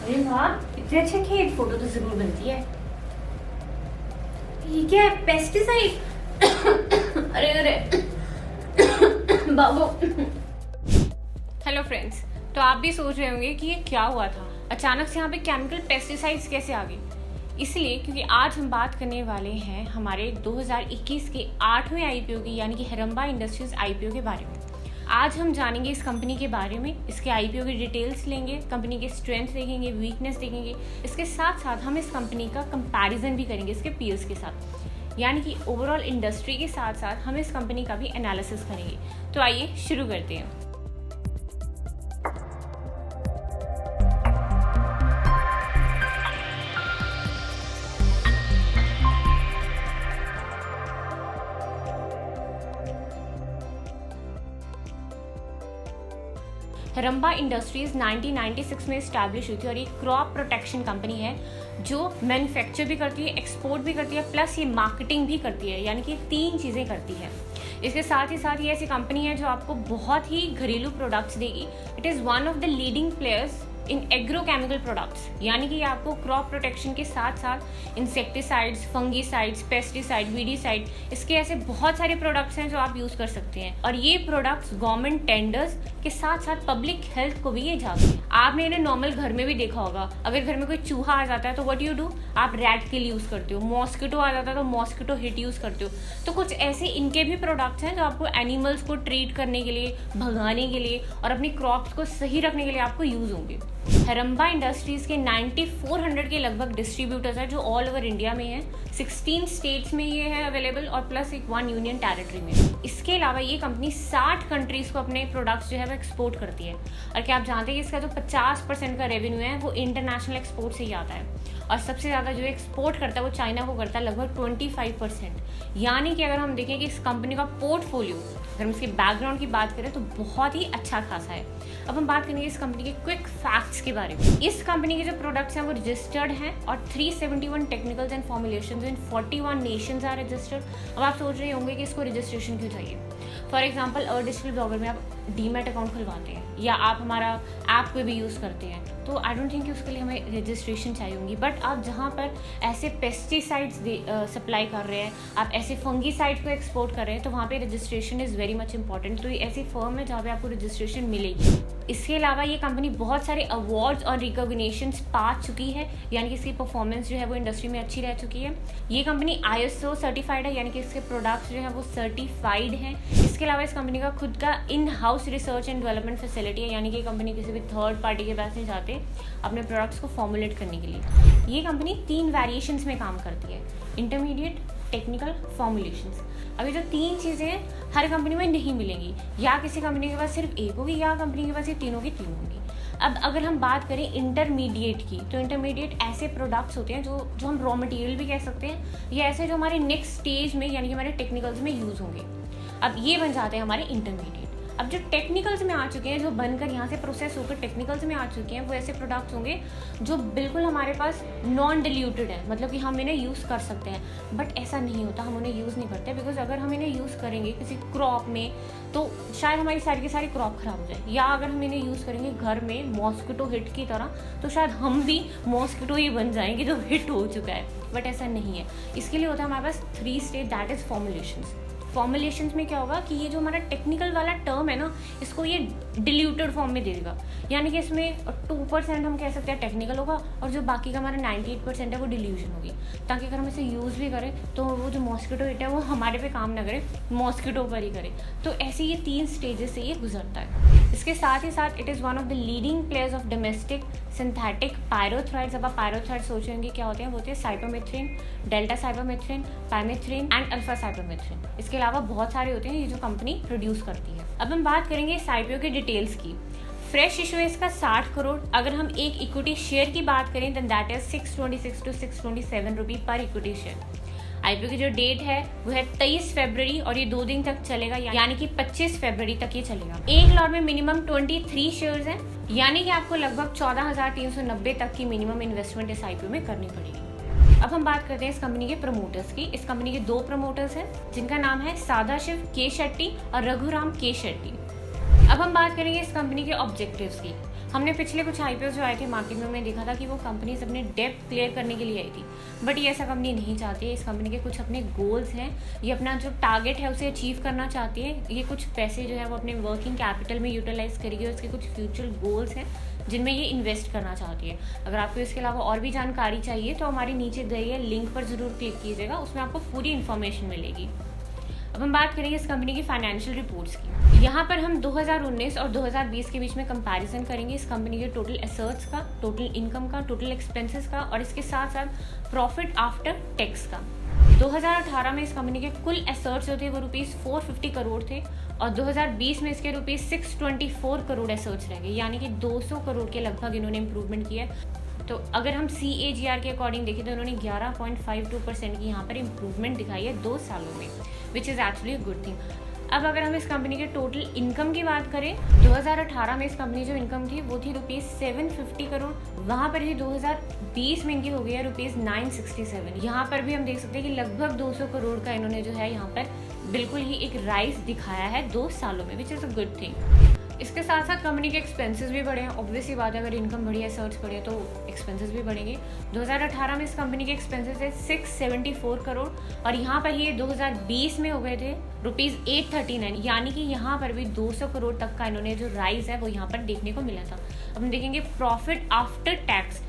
अरे वाह, इतने अच्छे खेत, फोटो तो जरूर बनती है। ये क्या है, पेस्टिसाइड? अरे अरे बाबू। हेलो फ्रेंड्स, तो आप भी सोच रहे होंगे कि ये क्या हुआ था, अचानक से यहाँ पे केमिकल पेस्टिसाइड्स कैसे आ गए। इसलिए क्योंकि आज हम बात करने वाले हैं हमारे 2021 के 8वें आईपीओ की, यानी कि हिरंबा इंडस्ट्रीज आईपीओ के बारे में। आज हम जानेंगे इस कंपनी के बारे में, इसके आईपीओ की डिटेल्स लेंगे, कंपनी के स्ट्रेंथ देखेंगे, वीकनेस देखेंगे। इसके साथ साथ हम इस कंपनी का कंपैरिजन भी करेंगे इसके पीयर्स के साथ, यानी कि ओवरऑल इंडस्ट्री के साथ साथ हम इस कंपनी का भी एनालिसिस करेंगे। तो आइए शुरू करते हैं। हिरंबा इंडस्ट्रीज 1996 में इस्टेब्लिश हुई थी और ये क्रॉप प्रोटेक्शन कंपनी है जो मैन्युफैक्चर भी करती है, एक्सपोर्ट भी करती है, प्लस ये मार्केटिंग भी करती है, यानी कि 3 चीज़ें करती है। इसके साथ ही ये ऐसी कंपनी है जो आपको बहुत ही घरेलू प्रोडक्ट्स देगी। It is one of the leading players in agrochemical products, यानी कि आपको क्रॉप प्रोटेक्शन के साथ साथ इंसेक्टिसाइड्स, फंगीसाइड्स, पेस्टिसाइड, वीडीसाइड, इसके ऐसे बहुत सारे प्रोडक्ट्स हैं जो आप यूज़ कर सकते हैं। और ये प्रोडक्ट्स गवर्नमेंट टेंडर्स के साथ साथ पब्लिक हेल्थ को भी ये जाते हैं। आपने इन्हें नॉर्मल घर में भी देखा होगा, अगर घर में कोई चूहा आ जाता है तो व्हाट यू डू, आप रैट किल यूज़ करते हो। मॉस्किटो आ जाता है तो मॉस्किटो हिट यूज़ करते हो। तो कुछ ऐसे इनके भी प्रोडक्ट्स हैं जो आपको एनिमल्स को ट्रीट करने के लिए, भगाने के लिए और अपनी क्रॉप्स को सही रखने के लिए आपको यूज़ होंगे। हिरंबा इंडस्ट्रीज के 9400 के लगभग डिस्ट्रीब्यूटर्स हैं जो ऑल ओवर इंडिया में है। 16 स्टेट्स में ये है अवेलेबल और प्लस 1 यूनियन टेरिटरी में। इसके अलावा ये कंपनी 60 कंट्रीज को अपने प्रोडक्ट्स जो है वो एक्सपोर्ट करती है। और क्या आप जानते हैं कि इसका जो 50% का रेवेन्यू है वो इंटरनेशनल एक्सपोर्ट से ही आता है। और सबसे ज़्यादा जो एक्सपोर्ट करता है वो चाइना को करता है, लगभग 25%। यानी कि अगर हम देखें कि इस कंपनी का पोर्टफोलियो, अगर हम इसके बैकग्राउंड की बात करें तो बहुत ही अच्छा खासा है। अब हम बात करेंगे इस कंपनी के क्विक फैक्ट्स के बारे में। इस कंपनी के जो प्रोडक्ट्स हैं वो रजिस्टर्ड हैं और 371 technicals and formulations in 41 nations are registered. अब आप सोच रहे होंगे कि इसको रजिस्ट्रेशन क्यों चाहिए। फॉर एग्जाम्पल डिजिटल ब्लॉगर में आप डीमैट अकाउंट खुलवाते हैं या आप हमारा ऐप पे भी यूज़ करते हैं, तो आई डोंट थिंक कि उसके लिए हमें रजिस्ट्रेशन चाहिए होगी। बट आप जहाँ पर ऐसे पेस्टिसाइड्स सप्लाई कर रहे हैं, आप ऐसे फंगीसाइड्स को एक्सपोर्ट कर रहे हैं, तो वहाँ पे registration is very much important. तो ये ऐसी फर्म है जहाँ पे आपको रजिस्ट्रेशन मिलेगी। इसके अलावा ये कंपनी बहुत सारे अवार्ड्स और रिकॉग्निशंस पा चुकी है, यानी कि इसकी परफॉर्मेंस जो है वो इंडस्ट्री में अच्छी रह चुकी है। ये कंपनी ISO सर्टिफाइड है, यानी कि इसके प्रोडक्ट्स जो है वो सर्टिफाइड हैं। इसके अलावा इस कंपनी का खुद का इन house research and development facility है, यानी कि कंपनी किसी भी थर्ड पार्टी के पास नहीं जाते अपने प्रोडक्ट्स को फॉर्मुलेट करने के लिए। ये कंपनी 3 वेरिएशंस में काम करती है, इंटरमीडिएट, टेक्निकल, फॉर्मुलेशंस। अभी जो 3 चीज़ें हैं हर कंपनी में नहीं मिलेंगी, या किसी कंपनी के पास सिर्फ एक होगी या कंपनी के पास ये तीनों की 3 होंगी। अब अगर हम बात करें इंटरमीडिएट की, तो इंटरमीडिएट ऐसे प्रोडक्ट्स होते हैं जो हम रॉ मटेरियल भी कह सकते हैं, या ऐसे जो हमारे नेक्स्ट स्टेज में यानी कि हमारे टेक्निकल्स में यूज़ होंगे। अब ये बन जाते हैं हमारे इंटरमीडिएट। अब जो टेक्निकल्स में आ चुके हैं, जो बनकर यहाँ से प्रोसेस होकर टेक्निकल्स में आ चुके हैं, वो ऐसे प्रोडक्ट्स होंगे जो बिल्कुल हमारे पास नॉन डिल्यूटेड है, मतलब कि हम इन्हें यूज़ कर सकते हैं। बट ऐसा नहीं होता, हम उन्हें यूज़ नहीं करते, बिकॉज अगर हम इन्हें यूज़ करेंगे किसी क्रॉप में तो शायद हमारी सारी की सारी क्रॉप खराब हो जाए, या अगर हम इन्हें यूज़ करेंगे घर में मॉस्किटो हिट की तरह, तो शायद हम भी मॉस्किटो ही बन जाएंगे जो हिट हो चुका है। बट ऐसा नहीं है। इसके लिए होता है हमारे पास 3 stage, that is formulations. Formulations में क्या होगा कि ये जो हमारा टेक्निकल वाला टर्म है ना, इसको ये डिल्यूटेड फॉर्म में दे देगा, यानी कि इसमें 2% हम कह सकते हैं टेक्निकल होगा और जो बाकी का हमारा 98% है वो डिल्यूशन होगी, ताकि अगर हम इसे यूज़ भी करें तो वो जो मॉस्किटो हिट है वो हमारे पे काम ना करे, मॉस्किटो पर ही करे। तो ऐसे ये 3 स्टेजेस से ये गुजरता है। इसके साथ ही साथ it is one of the leading players of domestic synthetic pyrethroids. अब आप पायरोथ्राइड सोचेंगे क्या होते हैं, वो होते हैं cypermethrin, delta cypermethrin, permethrin and alpha cypermethrin. इसके अलावा बहुत सारे होते हैं ये जो कंपनी प्रोड्यूस करती है। अब हम बात करेंगे इस आईपीओ के डिटेल्स की। फ्रेश इशू है इसका 60 करोड़। अगर हम एक इक्विटी शेयर की बात करें देन दैट इज 626 to 627 रुपी पर इक्विटी शेयर। आईपीओ की जो डेट है वो है 23 फरवरी और ये 2 दिन तक चलेगा, यानी कि 25 फरवरी तक ये चलेगा। एक लॉट में मिनिमम 23 शेयर्स हैं, यानी कि आपको लगभग 14,390 तक की मिनिमम इन्वेस्टमेंट इस आईपीओ में करनी पड़ेगी। अब हम बात करते हैं इस कंपनी के प्रमोटर्स की। इस कंपनी के 2 प्रमोटर्स हैं जिनका नाम है सदाशिव के शेट्टी और रघुराम के शेट्टी। अब हम बात करेंगे इस कंपनी के ऑब्जेक्टिव्स की। हमने पिछले कुछ IPO जो आए थे मार्केट में, हमने देखा था कि वो कंपनीज अपने डेट क्लियर करने के लिए आई थी, बट ये ऐसा कंपनी नहीं चाहती है। इस कंपनी के कुछ अपने गोल्स हैं, ये अपना जो टारगेट है उसे अचीव करना चाहती है। ये कुछ पैसे जो है वो अपने वर्किंग कैपिटल में यूटिलाइज करेगी और इसके कुछ फ्यूचर गोल्स हैं जिनमें ये इन्वेस्ट करना चाहती है। अगर आपको इसके अलावा और भी जानकारी चाहिए तो हमारे नीचे दिए लिंक पर ज़रूर क्लिक कीजिएगा, उसमें आपको पूरी इन्फॉर्मेशन मिलेगी। अब हम बात करेंगे इस कंपनी की फाइनेंशियल रिपोर्ट्स की। यहाँ पर हम 2019 और 2020 के बीच में कंपैरिजन करेंगे इस कंपनी के टोटल एसेट्स का, टोटल इनकम का, टोटल एक्सपेंसेस का और इसके साथ साथ प्रॉफिट आफ्टर टैक्स का। 2018 में इस कंपनी के कुल एसेट्स जो थे वो ₹450 करोड़ थे और 2020 में इसके ₹624 करोड़ एसेट्स रह गए, यानी कि 200 करोड़ के लगभग इन्होंने इंप्रूवमेंट किया है। तो अगर हम CAGR के अकॉर्डिंग देखें तो उन्होंने 11.52% की यहाँ पर इम्प्रूवमेंट दिखाई है 2 सालों में, which is actually a good thing. अब अगर हम इस कंपनी के टोटल इनकम की बात करें, 2018 में इस कंपनी जो इनकम थी वो थी ₹750 करोड़, वहाँ पर ही 2020 में इनकी हो गई है ₹967। यहाँ पर भी हम देख सकते हैं कि लगभग 200 करोड़ का इन्होंने जो है यहाँ पर बिल्कुल ही एक राइज दिखाया है 2 सालों में, which is a good thing. इसके साथ साथ कंपनी के एक्सपेंसेस भी बढ़े हैं। ऑब्वियसली बात है, अगर इनकम बढ़ी है, सर्च बढ़े तो एक्सपेंसेस भी बढ़ेंगे। 2018 में इस कंपनी के एक्सपेंसेस थे 674 करोड़ और यहाँ पर ये 2020 में हो गए थे ₹839, यानी कि यहाँ पर भी 200 करोड़ तक का इन्होंने जो राइज है वो यहाँ पर देखने को मिला था। अब हम देखेंगे प्रॉफिट आफ्टर टैक्स,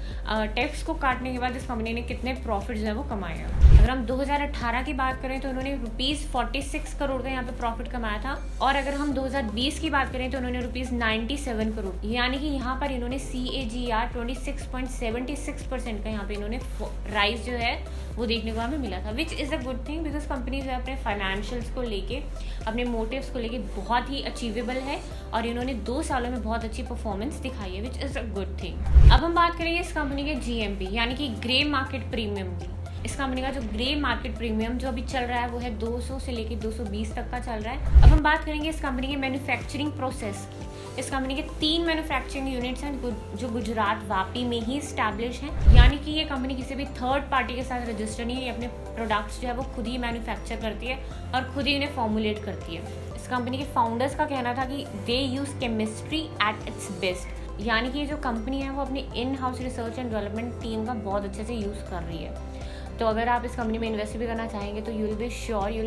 टैक्स को काटने के बाद इस कंपनी ने कितने प्रॉफिट जो है वो कमाए हैं। अगर हम 2018 की बात करें तो उन्होंने ₹46 करोड़ का यहाँ पे प्रॉफिट कमाया था और अगर हम 2020 की बात करें तो उन्होंने ₹97 करोड़, यानी कि यहाँ पर इन्होंने CAGR 26.76% का यहाँ पे इन्होंने राइज जो है वो देखने को हमें मिला था, which is a good thing because company जो है अपने फाइनेंशियल्स को लेके, अपने मोटिव्स को लेके बहुत ही अचीवेबल है और इन्होंने 2 सालों में बहुत अच्छी परफॉर्मेंस दिखाई है, which is a good thing. अब हम बात करेंगे इस कंपनी के GMP यानी कि ग्रे मार्केट प्रीमियम की। इस कंपनी का जो ग्रे मार्केट प्रीमियम जो अभी चल रहा है वो है 200 से लेकर 220 तक का चल रहा है। अब हम बात करेंगे इस कंपनी के मैन्युफैक्चरिंग प्रोसेस की। इस कंपनी के 3 मैन्युफैक्चरिंग यूनिट्स हैं जो गुजरात वापी में ही स्टैब्लिश हैं, यानी कि ये कंपनी किसी भी थर्ड पार्टी के साथ रजिस्टर नहीं है। ये अपने प्रोडक्ट्स जो है वो खुद ही मैन्युफैक्चर करती है और खुद ही इन्हें फॉर्मुलेट करती है। इस कंपनी के फाउंडर्स का कहना था कि they use chemistry at its best, यानी कि ये जो कंपनी है वो अपनी in house research and development team का बहुत अच्छे से यूज़ कर रही है। तो अगर आप इस कंपनी में इन्वेस्ट भी करना चाहेंगे तो you will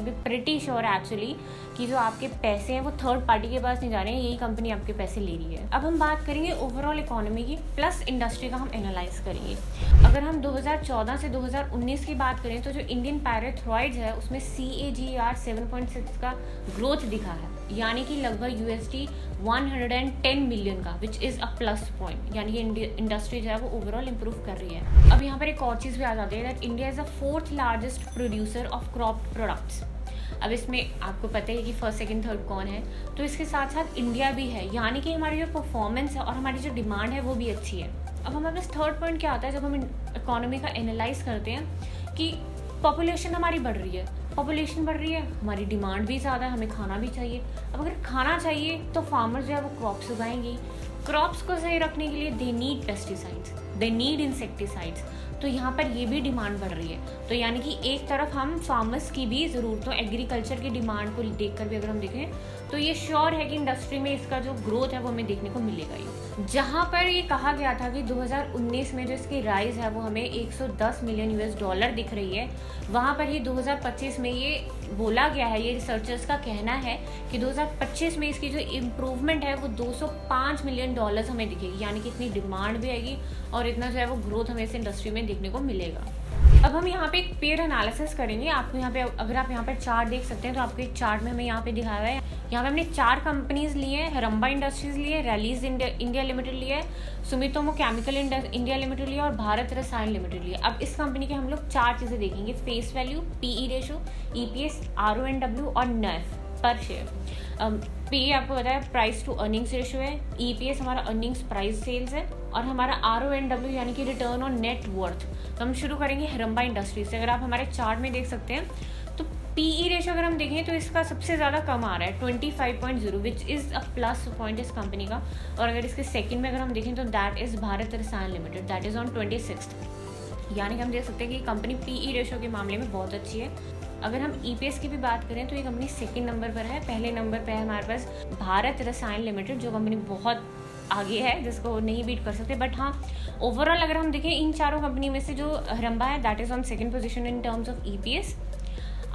be pretty sure actually कि जो आपके पैसे हैं वो थर्ड पार्टी के पास नहीं जा रहे हैं, यही कंपनी आपके पैसे ले रही है। अब हम बात करेंगे ओवरऑल इकोनॉमी की प्लस इंडस्ट्री का हम एनालाइज करेंगे। अगर हम 2014 से 2019 की बात करें तो जो इंडियन पैराथ्रॉइड्स है उसमें CAGR 7.6 का ग्रोथ दिखा है, यानी कि लगभग $110 मिलियन का, which is a plus point, यानी कि इंडस्ट्री जो है वो ओवरऑल इंप्रूव कर रही है। अब यहाँ पर एक और चीज़ भी आ जाती है that India is the 4th largest producer of crop products. अब इसमें आपको पता है कि फर्स्ट सेकंड थर्ड कौन है, तो इसके साथ साथ इंडिया भी है, यानी कि हमारी जो परफॉर्मेंस है और हमारी जो डिमांड है वो भी अच्छी है। अब हमारे पास थर्ड पॉइंट क्या आता है जब हम इकोनॉमी का एनालाइज करते हैं कि पॉपुलेशन हमारी बढ़ रही है, पॉपुलेशन बढ़ रही है, हमारी डिमांड भी ज़्यादा है, हमें खाना भी चाहिए। अब अगर खाना चाहिए तो फार्मर जो है वो क्रॉप्स उगाएंगे, क्रॉप्स को सही रखने के लिए they need pesticides, they need insecticides, तो यहाँ पर ये भी डिमांड बढ़ रही है। तो यानी कि एक तरफ हम फार्मर्स की भी ज़रूरतों, एग्रीकल्चर की डिमांड को देखकर भी अगर हम देखें तो ये श्योर है कि इंडस्ट्री में इसका जो ग्रोथ है वो हमें देखने को मिलेगा ही। जहाँ पर ये कहा गया था कि 2019 में जो इसकी राइज है वो हमें $110 मिलियन दिख रही है, वहाँ पर ही 2025 में ये बोला गया है, ये रिसर्चर्स का कहना है कि 2025 में इसकी जो इम्प्रूवमेंट है वो $205 मिलियन हमें दिखेगी, यानी कि इतनी डिमांड भी आएगी और इतना जो है वो ग्रोथ हमें इस इंडस्ट्री में देखने को मिलेगा। अब हम यहाँ पे एक पेयर एनालिसिस करेंगे। आपको यहाँ पे अगर आप यहाँ पे चार्ट देख सकते हैं तो आपको एक चार्ट में हमें यहाँ पे दिखाया हुआ है। यहाँ पे हमने 4 कंपनीज ली है, हरम्बा इंडस्ट्रीज ली है, रैलीज इंडिया लिमिटेड लिया है, सुमितोमो केमिकल इंडिया लिमिटेड लिया और भारत रसायन लिमिटेड लिया। अब इस कंपनी के हम लोग 4 चीज़ें देखेंगे, face value, PE ratio, EPS, RONW और NEF पर शेयर। PE आपको पता है प्राइस टू अर्निंग्स रेशो है, EPS हमारा अर्निंग्स प्राइस सेल्स है और हमारा RONW यानी कि रिटर्न ऑन नेट वर्थ। तो हम शुरू करेंगे हरम्बा इंडस्ट्री से। अगर आप हमारे चार्ट में देख सकते हैं तो PE रेशो अगर हम देखें तो इसका सबसे ज़्यादा कम आ रहा है 25.0, which is a plus point इस कंपनी का। और अगर इसके सेकंड में अगर हम देखें तो दैट इज़ भारत रसायन limited, that is on 26th, यानी कि हम देख सकते हैं कि कंपनी PE रेशो के मामले में बहुत अच्छी है। अगर हम EPS की भी बात करें तो ये कंपनी सेकंड नंबर पर है, पहले नंबर पर है हमारे पास भारत रसायन लिमिटेड, जो कंपनी बहुत आगे है जिसको नहीं बीट कर सकते। बट हाँ, ओवरऑल अगर हम देखें इन चारों कंपनी में से जो हरम्बा है that is on second position in terms of EPS।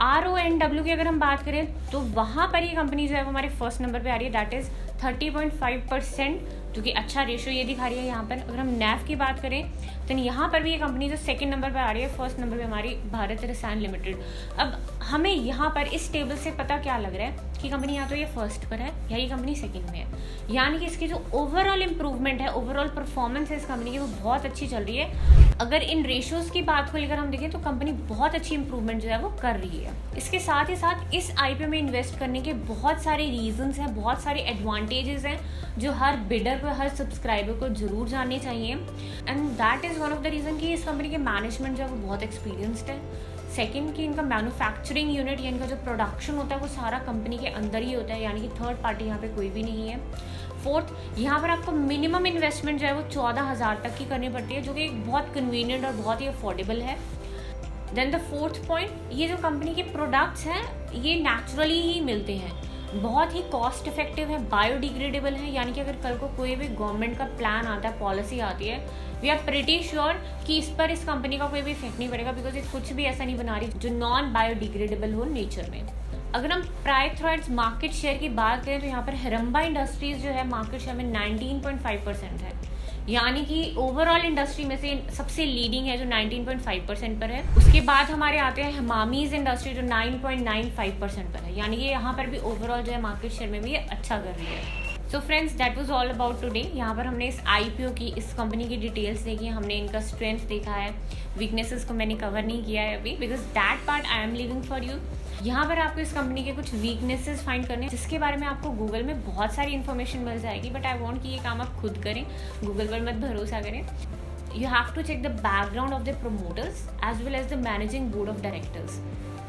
RONW की अगर हम बात करें तो वहाँ पर ये कंपनी जो है वो हमारे फर्स्ट नंबर पे आ रही है, दैट इज़ 30.5%, जो कि अच्छा रेशियो ये दिखा रही है यहाँ पर। अगर हम NAV की बात करें तो यहाँ पर भी ये कंपनी जो सेकंड नंबर पे आ रही है, फर्स्ट नंबर पे हमारी भारत रसायन लिमिटेड। अब हमें यहाँ पर इस टेबल से पता क्या लग रहा है कि कंपनी या तो ये फर्स्ट पर है या ये कंपनी सेकंड में है, यानी कि इसकी जो ओवरऑल इंप्रूवमेंट है, ओवरऑल परफॉर्मेंस है इस कंपनी की वो बहुत अच्छी चल रही है। अगर इन रेशियोज़ की बात को लेकर हम देखें तो कंपनी बहुत अच्छी इंप्रूवमेंट जो है वो कर रही है। इसके साथ ही साथ इस IPO में इन्वेस्ट करने के बहुत सारे रीजंस हैं, बहुत सारे एडवांटेजेस हैं जो हर बिडर को, हर सब्सक्राइबर को जरूर जानने चाहिए। And that is one of the reason कि इस कंपनी के मैनेजमेंट जो है वो बहुत एक्सपीरियंस्ड है। सेकेंड कि इनका मैन्युफैक्चरिंग यूनिट या इनका जो प्रोडक्शन होता है वो सारा कंपनी के अंदर ही होता है, यानी कि थर्ड पार्टी यहाँ पे कोई भी नहीं है। फोर्थ, यहाँ पर आपको मिनिमम इन्वेस्टमेंट जो है वो 14,000 तक की करनी पड़ती है, जो कि एक बहुत कन्वीनियंट और बहुत ही अफोर्डेबल है। देन द फोर्थ पॉइंट, ये जो कंपनी के प्रोडक्ट्स हैं ये नेचुरली ही मिलते हैं, बहुत ही कॉस्ट इफेक्टिव है, बायोडिग्रेडेबल है, यानी कि अगर कल को कोई भी गवर्नमेंट का प्लान आता है, पॉलिसी आती है, वी आर प्रिटी श्योर कि इस पर इस कंपनी का कोई भी इफेक्ट नहीं पड़ेगा, बिकॉज ये कुछ भी ऐसा नहीं बना रही जो नॉन बायोडिग्रेडेबल हो नेचर में। अगर हम प्राइस थ्रेड्स मार्केट शेयर की बात करें तो यहाँ पर हरम्बा इंडस्ट्रीज जो है मार्केट शेयर में 19.5% है, यानी कि ओवरऑल इंडस्ट्री में से सबसे लीडिंग है जो 19.5% पर है। उसके बाद हमारे आते हैं हमामीज इंडस्ट्री जो 9.95% पर है, यानी कि यहाँ पर भी ओवरऑल जो है मार्केट शेयर में भी ये अच्छा कर रही है। So friends, that was all about today. यहाँ पर हमने इस IPO की, इस कंपनी की डिटेल्स देखी, हमने इनका स्ट्रेंथ देखा है, वीकनेसेस को मैंने कवर नहीं किया है अभी, because that part I am living for you. यहाँ पर आपको इस कंपनी के कुछ वीकनेसेस फाइंड करने जिसके बारे में आपको गूगल में बहुत सारी इन्फॉर्मेशन मिल जाएगी, बट आई वॉन्ट कि ये काम आप खुद करें, गूगल पर मत भरोसा करें। You have to check the background of the promoters as well as the managing board of directors.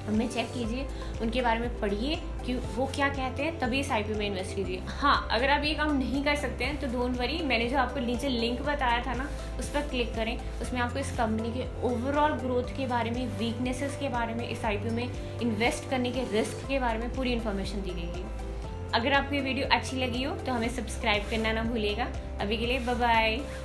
उनमें चेक कीजिए, उनके बारे में पढ़िए कि वो क्या कहते हैं, तभी इस IPO में इन्वेस्ट कीजिए। हाँ, अगर आप ये काम नहीं कर सकते हैं तो डोंट वरी, मैंने जो आपको नीचे लिंक बताया था ना उस पर क्लिक करें, उसमें आपको इस कंपनी के ओवरऑल ग्रोथ के बारे में, वीकनेसेस के बारे में, इस IPO में इन्वेस्ट करने के रिस्क के बारे में पूरी इन्फॉर्मेशन दी गई है। अगर आपको ये वीडियो अच्छी लगी हो तो हमें सब्सक्राइब करना ना भूलिएगा। अभी के लिए बाय बाय।